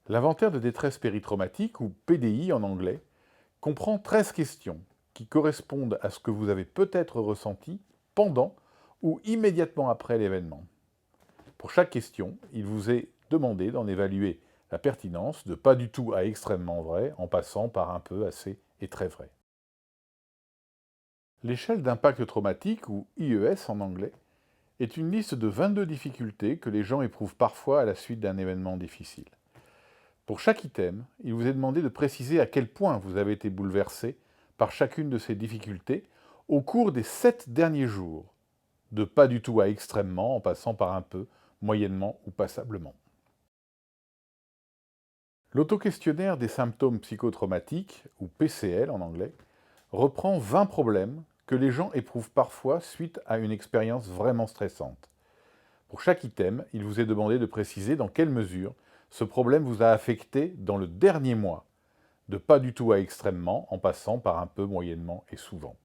L'inventaire de détresse péritraumatique, ou PDI en anglais, comprend 13 questions qui correspondent à ce que vous avez peut-être ressenti pendant ou immédiatement après l'événement. Pour chaque question, il vous est demandé d'en évaluer la pertinence de pas du tout à extrêmement vrai, en passant par un peu, assez et très vrai. L'échelle d'impact traumatique, ou IES en anglais, est une liste de 22 difficultés que les gens éprouvent parfois à la suite d'un événement difficile. Pour chaque item, il vous est demandé de préciser à quel point vous avez été bouleversé par chacune de ces difficultés au cours des 7 derniers jours, de pas du tout à extrêmement en passant par un peu, moyennement ou passablement. L'auto-questionnaire des symptômes psychotraumatiques, ou PCL en anglais, reprend 20 problèmes que les gens éprouvent parfois suite à une expérience vraiment stressante. Pour chaque item, il vous est demandé de préciser dans quelle mesure ce problème vous a affecté dans le dernier mois, de pas du tout à extrêmement en passant par un peu, moyennement et souvent.